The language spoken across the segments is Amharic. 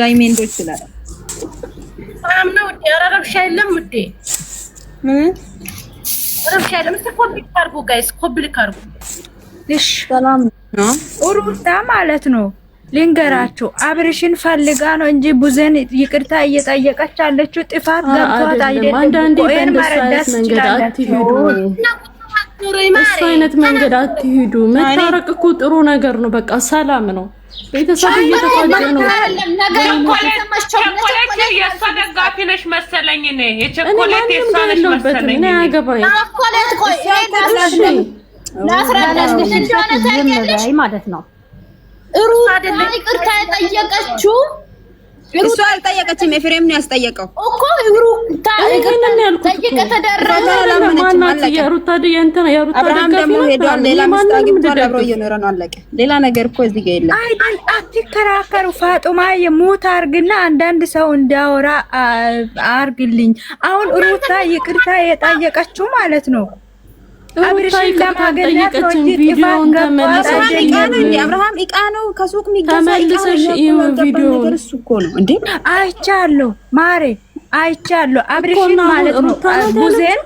ዳይመንዶች ይላል አምነው ረብሻ የለም እንዴ ረብሻ የለም እስቲ ኮምፕሊት አድርጉ ጋይስ ኮምፕሊት አድርጉ እሺ ሰላም ነው ሩታ ማለት ነው ልንገራችሁ አብርሽን ፈልጋ ነው እንጂ ቡዘን ይቅርታ እየጠየቀች አለችው ጥፋት ገብቷት አይደለም አንዳንዴ በእንደሳይት መንገድ አትሄዱ እሱ አይነት መንገድ አትሄዱ መታረቅ እኮ ጥሩ ነገር ነው በቃ ሰላም ነው ቤተሰብ እየተፋጀ ነው ነገር ቸኮሌት የሰደጋፊ ነሽ መሰለኝ እኔ የቸኮሌት የሳነሽ መሰለኝ እኔ አገባኝ ቸኮሌት ቆይ ላስረዳሽ እንደሆነ ታውቂያለሽ ማለት ነው ሩታ ይቅርታ ጠየቀችው እሱ አልጠየቀችም ኤፍሬም ነው ያስጠየቀው እኮ ሩታ ይቅርታ ጠየቀ ተደረገ ማናት የሩታ ደንተና የሩታ አብርሃም ደግሞ ሄዷል ሌላ መስታግብቶ አብሮ እየኖረ ነው አለቀ ሌላ ነገር እኮ እዚህ ጋር የለም አይደል አትከራከሩ ፋጡማ የሞት አርግና አንዳንድ ሰው እንዲያወራ አርግልኝ አሁን ሩታ ይቅርታ የጠየቀችው ማለት ነው አብርሽን ለማገኘት ነው እንጂ ቪዲዮውን ተመልሰሽ አብርሃም ኢቃ ነው ከሱቅ የሚገዛ ተመልሰሽ ይሄው ቪዲዮ እሱ እኮ ነው እንዴ አይቻለሁ ማሬ አይቻለሁ አብርሽን ማለት ነው ቡዜን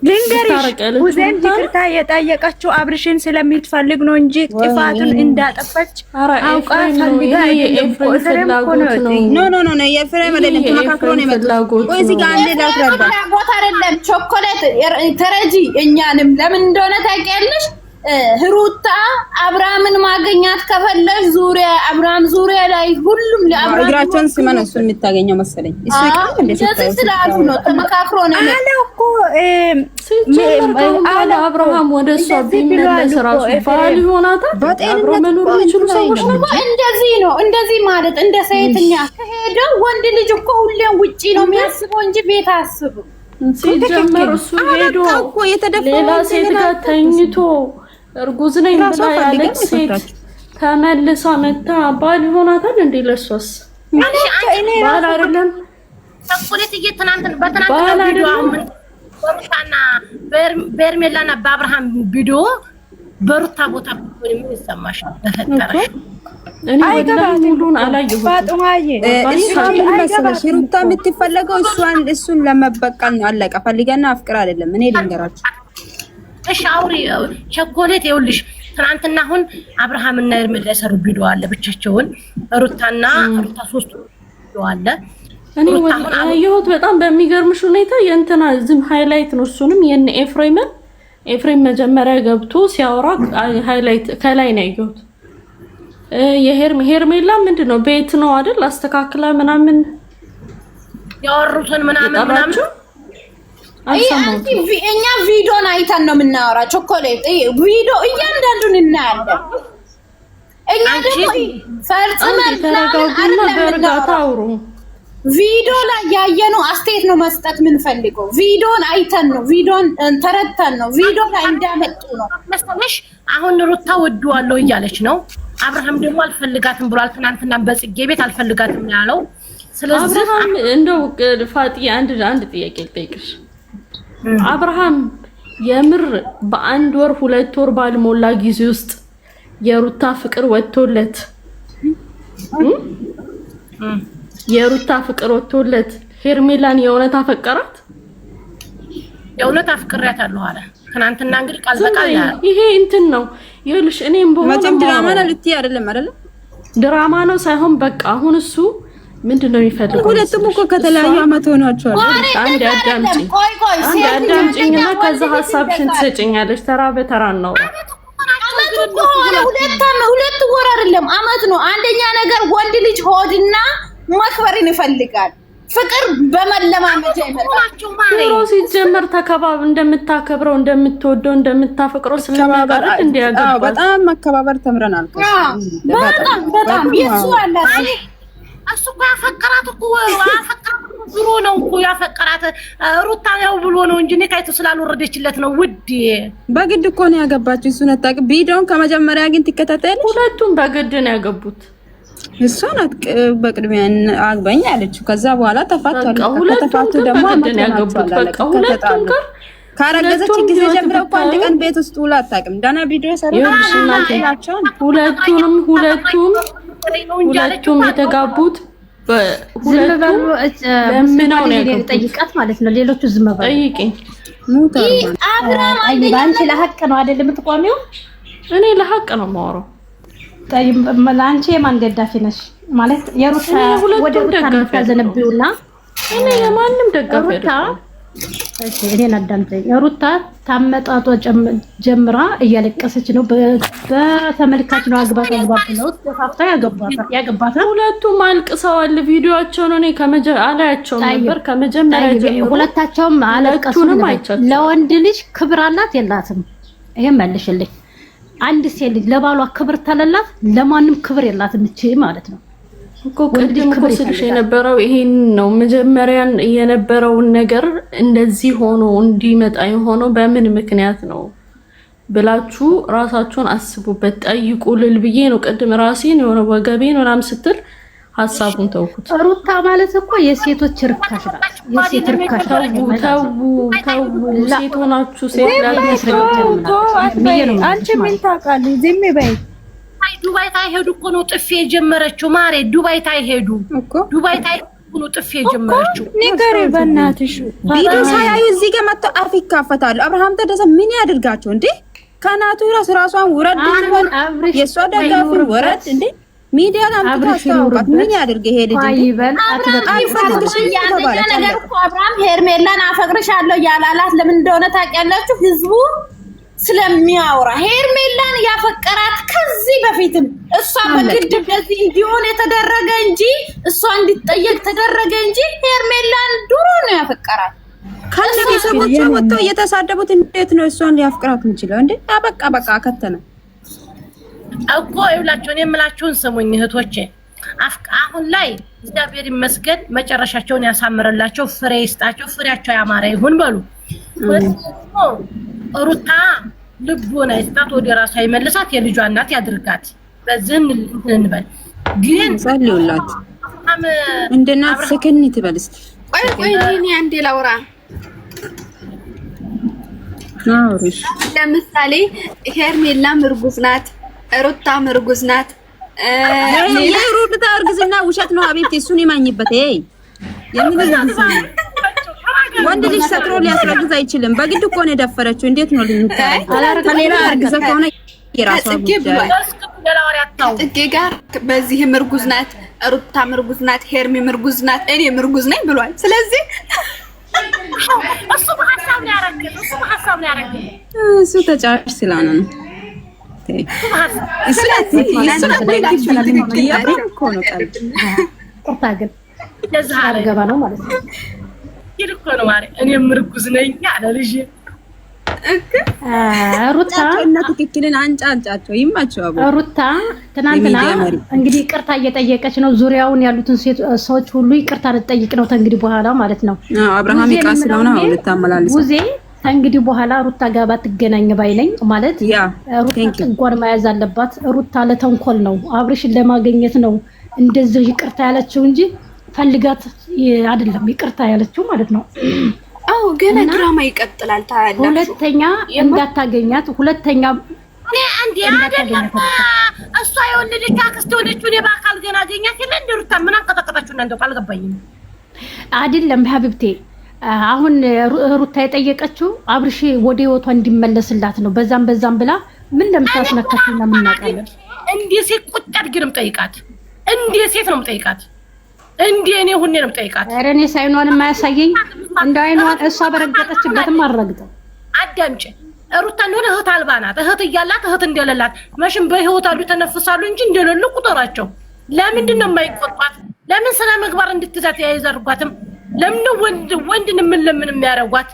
ልንገርሽ ቡዜን ይቅርታ የጠየቀችው አብርሽን ስለምትፈልግ ነው እንጂ ጥፋቱን እንዳጠፋች አውቃ ፈልጋ ኤፍሬም ኖ የኤፍሬም አይደለም ተመካክሮ ነው የመጣው ወይ እዚህ ጋር አንዴ ላስረዳ ቦታ አይደለም ቾኮሌት ተረጂ እኛንም ለምን እንደሆነ ታውቂያለሽ ሩታ አብርሃምን ማግኘት ከፈለሽ ዙሪያ አብርሃም ዙሪያ ላይ ሁሉም ለአብርሃም እግራቸውን ስመን እሱን የምታገኘው መሰለኝ እሱ ይቀር እንደዚህ ስላሉ ነው ተመካክሮ ነው አለኮ አለ አብርሃም ወደ እሷ ቢመለስ ራሱ ባል ይሆናታል አብሮ መኖር የሚችሉ ሰዎች ነው እንደዚህ ማለት እንደ ሴትኛ ከሄደው ወንድ ልጅ እኮ ሁሌም ውጪ ነው የሚያስበው እንጂ ቤት አስቡ ሲጀመር እሱ ሄዶ ሌላ ሴት ጋር ተኝቶ እርጉዝ ነኝ ብላ ያለች ሴት ተመልሳ መታ ባል ይሆናታል እንዴ ለሷስ ባል አይደለም ቸኮሌት እየተናንተን በተናንተን ቪዲዮ በሩታና በርሜላና በአብርሃም ቪዲዮ በሩታ ቦታ ምን ይሰማሽ በፈጠረሽ እኔ ወላሂ ሙሉን አላየሁትም ፋጡማዬ እሷን መሰለሽ ሩታ የምትፈልገው እሱን ለመበቀል ነው አለቀ ፈልገና አፍቅር አይደለም እኔ ልንገራችሁ እሺ አውሪ ቸኮሌት ይኸውልሽ ትናንትና አሁን አብርሃምና እርምጃ የሰሩ ቪዲዮ አለ ብቻቸውን ሩታና ሩታ ሶስት ቪዲዮ አለ እኔ ወላሂ በጣም በሚገርምሽ ሁኔታ የእንትና ዝም ሃይላይት ነው እሱንም የነ ኤፍሬም መጀመሪያ ገብቶ ሲያወራ ሃይላይት ከላይ ነው ያየሁት የሄርሜላ ምንድነው ቤት ነው አይደል አስተካክላ ምናምን ያወሩትን ምናምን እኛ ቪዲዮን አይተን ነው የምናወራ ቾኮሌት ቪዲዮ እያንዳንዱን እናያለን እኛ ደግሞ ፈርጽመን ተረጋጉና በእርጋታ አውሩ ቪዲዮ ላይ ያየነው አስተያየት ነው መስጠት ምን ፈልገው ቪዲዮን አይተን ነው ቪዲዮን ተረተን ነው ቪዲዮ ላይ እንዳመጡ ነው መሰለሽ አሁን ሩታ ወዷለው እያለች ነው አብርሃም ደግሞ አልፈልጋትም ብሏል ትናንትና በጽጌ ቤት አልፈልጋትም ያለው ስለዚህ አብርሃም እንደው ፋጢ አንድ ጥያቄ ልጠይቅሽ አብርሃም የምር በአንድ ወር 2 ወር ባልሞላ ጊዜ ውስጥ የሩታ ፍቅር ወጥቶለት ሄርሜላን የእውነት አፈቀራት የእውነት አፍቅሪያታለሁ አለ ትናንትና እንግዲህ ቃል በቃል ይሄ እንትን ነው ይኸውልሽ እኔም መቼም ድራማ ነው ልትይ አይደለም ድራማ ነው ሳይሆን በቃ አሁን እሱ ምንድነው የሚፈልገው ሁለቱም እኮ ከተለያዩ አመት ሆኗቸዋል አንድ አዳምጪኝና ከዛ ሐሳብሽን ትሰጪኛለሽ ተራ በተራ ነው ሁለት ወር አይደለም አመት ነው አንደኛ ነገር ወንድ ልጅ ሆድና ማክበርን ይፈልጋል ፍቅር በመለማመጃ ይመጣል ሲጀመር ተከባብ እንደምታከብረው እንደምትወደው እንደምታፈቅረው ስለማቀር እንዲያገባ በጣም መከባበር ተምረናል በጣም ይሱ አለ እሱ ያፈቀራት እኮ ብሎ ነው እኮ ያፈቀራት ሩታ ያው ብሎ ነው እንጂ ነካይቱ ስላልወረደችለት ነው ውዴ በግድ እኮ ነው ያገባችው እሱ ነጣቅ ቪዲዮን ከመጀመሪያ ግን ትከታተል ሁለቱም በግድ ነው ያገቡት እሷ ናት በቅድሚያ አግባኝ አለችው ከዛ በኋላ ተፋቷል ከተፋቱ ደግሞ በግድ ነው ያገቡት በቃ ሁለቱም ጋር ካረገዘች ጊዜ ጀምሮ እኮ አንድ ቀን ቤት ውስጥ ውላ አታውቅም ዳና ቪዲዮ ሰራው ሁለቱም የተጋቡት ሁለቱም ለምነው ነው ጠይቃት ማለት ነው። ሌሎቹ ዝም ብለው ጠይቂ አብራም አንቺ ለሐቅ ነው አይደል የምትቆሚው? እኔ ለሐቅ ነው የማወራው። ጠይም ለአንቺ የማን ደጋፊ ነሽ ማለት የሩታ ወደ ሩታ ታዘነብዩና እኔ የማንም ደጋፊ አይደለም። እሺ እኔን አዳምጠኝ። ሩታ ታመጣጧ ጀምራ እያለቀሰች ነው። በተመልካች ነው አግባት ነው ተፋፍታ ያገባታ ሁለቱም አልቅሰዋል። ቪዲዮአቸውን እኔ አላያቸው ነበር ከመጀመሪያ ጀምሮ ሁለታቸውም አለቀሱም። ለወንድ ልጅ ክብር አላት የላትም? ይሄን መልሽልኝ። አንድ ሴት ልጅ ለባሏ ክብር ተለላት ለማንም ክብር የላትም እቺ ማለት ነው እኮ። ቅድም እኮ ስልሽ የነበረው ይሄን ነው። መጀመሪያን የነበረውን ነገር እንደዚህ ሆኖ እንዲመጣ የሆነው በምን ምክንያት ነው ብላችሁ ራሳችሁን አስቡበት፣ ጠይቁ ልል ብዬ ነው። ቅድም ራሴን የሆነ ወገቤን ምናምን ስትል ሐሳቡን ተውኩት። ሩታ ማለት እኮ የሴቶች ርካሽ ናት። የሴት ርካሽ ተው ሴት ሆናችሁ ሴት አንቺ ምን ታውቃለሽ? ዝም በይ። ዱባይ ታይሄዱ እኮ ነው ጥፊ የጀመረችው ማሬ። ዱባይ ታይሄዱ እኮ ዱባይ ታይሄዱ ነው ጥፊ የጀመረችው። ንገሪ በእናትሽ። ቪዲዮ ሳያዩ እዚህ ጋር መጥተው አፍ ይካፈታሉ። አብርሃም ተደሰ ምን ያድርጋቸው እንዴ? ከናቱ ራሷን ውረድ ይሆን የሷ ደጋፊ ወረድ እንዴ? ሚዲያ ታምጣታውቃት ምን ያድርግ ይሄ ልጅ አይበል አትበጣይፈልግሽ ነገር እኮ አብርሃም ሄርሜላን አፈቅርሻለሁ ያላላት ለምን እንደሆነ ታውቂያላችሁ? ህዝቡ ስለሚያወራ ሄርሜላን ያፈቀራት ከዚህ በፊትም እሷ በግድ እንደዚህ እንዲሆን የተደረገ እንጂ እሷ እንድትጠየቅ ተደረገ እንጂ ሄርሜላን ድሮ ነው ያፈቀራት። ከቤተሰቦቿ ወጥተው እየተሳደቡት እንዴት ነው እሷን ሊያፍቅራት እንችላል እንዴ? በቃ ከተነ እኮ ይውላችሁ። እኔ የምላችሁን ስሙኝ እህቶቼ። አሁን ላይ እግዚአብሔር ይመስገን መጨረሻቸውን ያሳምረላቸው፣ ፍሬ ይስጣቸው፣ ፍሬያቸው ያማረ ይሁን በሉ። ሩታ ልቦና ይስጣት፣ ወደ ራሷ ይመልሳት፣ የልጇ እናት ያድርጋት። በዝን እንበል ግን ጸልዩላት። እንደናት ሰከን ትበል እስቲ። ቆይ እኔ አንዴ ላውራ። ለምሳሌ ሄርሜላ እርጉዝ ናት፣ ሩታ እርጉዝ ናት። የሩታ እርግዝና ውሸት ነው። አቤት እሱን ይማኝበት። ወንድ ልጅ ሰጥሮ ሊያስረግዝ አይችልም። በግድ እኮ ነው የደፈረችው። እንዴት ነው ልንታይ? ከሌላ እርግዘ ከሆነ የራሷ ጉዳይ። ጽጌ ጋር በዚህም እርጉዝ ናት፣ ሩታም እርጉዝ ናት፣ ሄርሜም እርጉዝ ናት፣ እኔም እርጉዝ ነኝ ብሏል። ስለዚህ እሱ በሐሳብ ነው ያረገው። እሱ ተጫዋች ስለሆነ ነው። እኔም እርጉዝ ነኝ አለ ልጅ። ሩታ ትክክልን አንጫጫቸው ይማቸው። ሩታ ትናንትና እንግዲህ ይቅርታ እየጠየቀች ነው። ዙሪያውን ያሉትን ሰዎች ሁሉ ይቅርታ ልትጠይቅ ነው እንግዲህ በኋላ ማለት ነው። አብርሃም ይቃ ስለሆነ ልታመላልስ ውዜ እንግዲህ በኋላ ሩታ ጋር ባትገናኝ ባይነኝ ማለት ሩታ እንኳን መያዝ አለባት። ሩታ ለተንኮል ነው አብርሽን ለማግኘት ነው እንደዚህ ይቅርታ ያለችው እንጂ ፈልጋት አይደለም ይቅርታ ያለችው ማለት ነው። አው ገና ድራማ ይቀጥላል። ታያለሽ። ሁለተኛ እንዳታገኛት። ሁለተኛ አንዴ አይደለም እሷ የወለደች አክስት ወለደች። እኔ በአካል ገና አገኛት የለ እንደ ሩታ ምን አቀጣቀጣችሁ እናንተ አልገባኝም። አይደለም ሀቢብቴ አሁን ሩታ የጠየቀችው አብርሽ ወደ ህይወቷ እንዲመለስላት ነው። በዛም ብላ ምን ለምታስነካትና ምን እናቃለን። እንዴ ሴት ቁጭ አድርግንም ጠይቃት። እንዴ ሴት ነው ጠይቃት። እንዴ እኔ ሁኔ ነው ጠይቃት። ኧረ እኔ ሳይኗን የማያሳየኝ እንደ አይኗን እሷ በረገጠችበትም አልረግጠው። አዳምጪ ሩታ እንደሆነ እህት አልባ ናት። እህት እያላት እህት እንደሌላት መቼም በህይወት አሉ ተነፍሳሉ እንጂ እንደሌሉ ቁጠራቸው። ለምንድን ነው የማይቆጣት? ለምን ስለ ምግባር እንድትዛት ያይዘርጓትም? ለምን ወንድን ምን የሚያረጓት?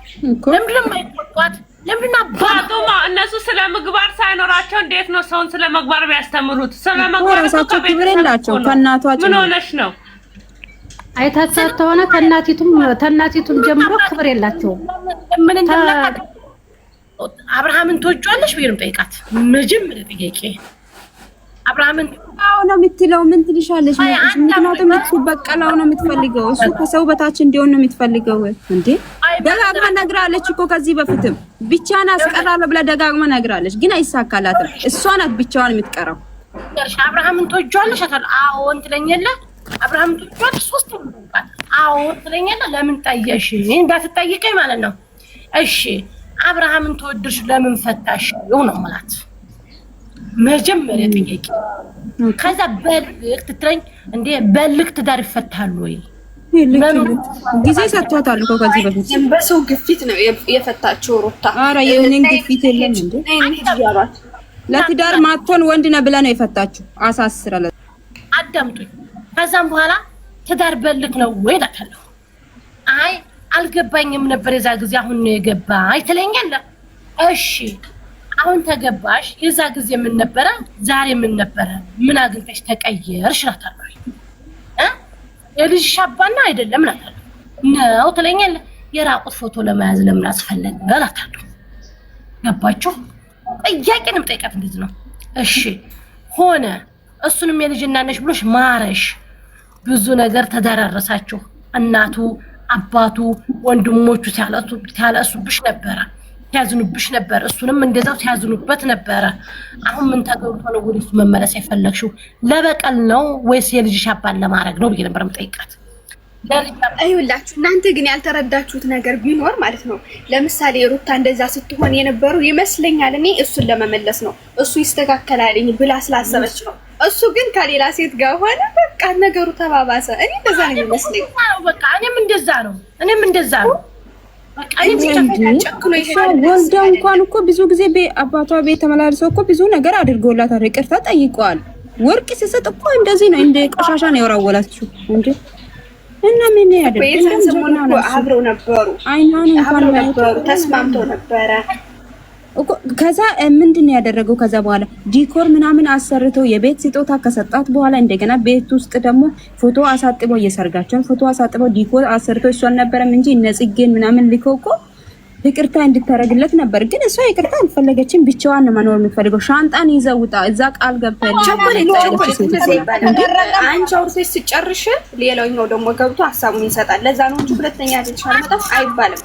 ለምን የማይቆጣት? ለምን አባቶማ እነሱ ስለ ምግባር ሳይኖራቸው እንዴት ነው ሰውን ስለ ምግባር ቢያስተምሩት? ስለ ምግባር ራሳቸው ክብር የላቸው። ከእናቷቸው ምን ሆነሽ ነው? አይታቻት ተሆነ ተናቲቱም ጀምሮ ክብር የላቸውም። ምን እንደምናቀ አብርሃምን ትወጪዋለሽ ብዬ ነው ጠይቃት። መጀመሪያ ጥያቄ አብርሃምን አው ነው የምትለው። ምን ትልሻለሽ? ምክንያቱም እሱ በቀላው ነው የምትፈልገው። እሱ ከሰው በታች እንዲሆን ነው የምትፈልገው። እንዴ ደጋግማ ነግራለች እኮ ከዚህ በፊትም ብቻዋን አስቀራለሁ ብላ ደጋግማ ነግራለች፣ ግን አይሳካላትም። እሷ ናት ብቻዋን የምትቀረው። አብርሃምን ትወጂዋለሽ አታለሁ። አዎ እንትለኛለህ አብርሃምን ትወጂዋለሽ 3 ወንድባት። አዎ እንትለኛለህ ለምን ጠየሽ? እንዳትጠይቀኝ ማለት ነው። እሺ አብርሃምን ተወድሽ ለምን ፈታሽ ነው ማለት መጀመሪያ ጥያቄ። ከዛ በልክ ትትረኝ እንዴ በልክ ትዳር ይፈታል ወይ? ጊዜ ሰጥቷታል እኮ ከዚህ በፊት በሰው ግፊት ነው የፈታችው ሩታ። ኧረ የኔን ግፊት የለም እንዴ ለትዳር ማቶን ወንድ ነው ብላ ነው የፈታችው። አሳስረለ አዳምጡኝ። ከዛም በኋላ ትዳር በልክ ነው ወይ እላታለሁ። አይ አልገባኝም ነበር የዛ ጊዜ አሁን ነው የገባኝ ትለኛለህ። እሺ አሁን ተገባሽ የዛ ጊዜ ምን ነበረ ዛሬ ምን ነበረ? ምን አግኝተሽ ተቀየርሽ እላታለሁ። የልጅሽ አባና አይደለም እላታለሁ። ነው ትለኛለህ። የራቁት ፎቶ ለመያዝ ለምን አስፈለገ እላታለሁ። ገባችሁ? ጥያቄንም ጠይቃት እንደዚህ ነው። እሺ ሆነ እሱንም የልጅና ነሽ ብሎሽ ማረሽ ብዙ ነገር ተደራረሳችሁ። እናቱ አባቱ ወንድሞቹ ሲያለሱብሽ ነበረ ሲያዝኑብሽ ነበር። እሱንም እንደዛው ሲያዝኑበት ነበረ። አሁን ምን ተገብቶ ነው ወደሱ መመለስ የፈለግሽው? ለበቀል ነው ወይስ የልጅሽ አባን ለማድረግ ነው ብዬ ነበር የምጠይቃት። አይውላችሁ እናንተ ግን ያልተረዳችሁት ነገር ቢኖር ማለት ነው። ለምሳሌ ሩታ እንደዛ ስትሆን የነበረው ይመስለኛል እኔ እሱን ለመመለስ ነው እሱ ይስተካከላልኝ ብላ ስላሰበች ነው። እሱ ግን ከሌላ ሴት ጋር ሆነ በቃ ነገሩ ተባባሰ። እኔ እንደዛ ነው የሚመስለኝ። በቃ እኔም እንደዛ ነው በቃ ወልዳ እንኳን እኮ ብዙ ጊዜ አባቷ ቤት ተመላልሰው እኮ ብዙ ነገር አድርጎላታል። ይቅርታ ጠይቀዋል። ወርቅ ሲሰጥ እኮ እንደዚህ ነው እንደ ቆሻሻ ነው የወራወላችሁ እንዴ። እና ምን ያደርጋል? አብረው ነበሩ አብረው ነበሩ ተስማምተው ነበረ እኮ። ከዛ ምንድነው ያደረገው? ከዛ በኋላ ዲኮር ምናምን አሰርተው የቤት ስጦታ ከሰጣት በኋላ እንደገና ቤት ውስጥ ደግሞ ፎቶ አሳጥበው የሰርጋቸውን ፎቶ አሳጥበው ዲኮር አሰርተው እሷ አልነበረም እንጂ እነጽጌን ምናምን ልከው እኮ ይቅርታ እንድታረግለት ነበር። ግን እሷ ይቅርታ አልፈለገችም። ብቻዋን ነው መኖር የምትፈልገው። ሻንጣን ይዘውጣ እዛ ቃል ገብታለች። አንቺ አውርተሽ ስጨርሽ ሌላኛው ደግሞ ገብቶ ሀሳቡን ይሰጣል። ለዛ ነው እንጂ ሁለተኛ ልጅ አልመጣም አይባልም።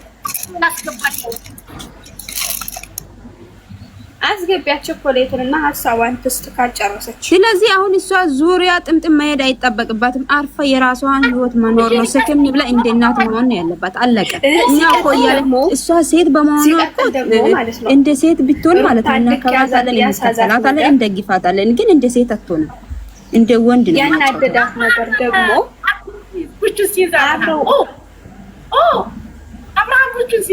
አስገቢያቸው ቾኮሌቱንና ሀሳቧን ትስጥ ካልጨረሰች። ስለዚህ አሁን እሷ ዙሪያ ጥምጥም መሄድ አይጠበቅባትም። አርፋ የራሷን ህይወት መኖር ነው። ሰከም ብላ እንደ እናት መሆን ነው ያለባት። አለቀ። እኛ ቆያለ እሷ ሴት በመሆኗ እንደ ሴት ብትሆን ማለት ነው እናከባታለን፣ እንሰላታለን፣ እንደግፋታለን። ግን እንደ ሴት አትሆንም። እንደ ወንድ ነው ያናደዳት ነገር ደግሞ which is አብርሃም which is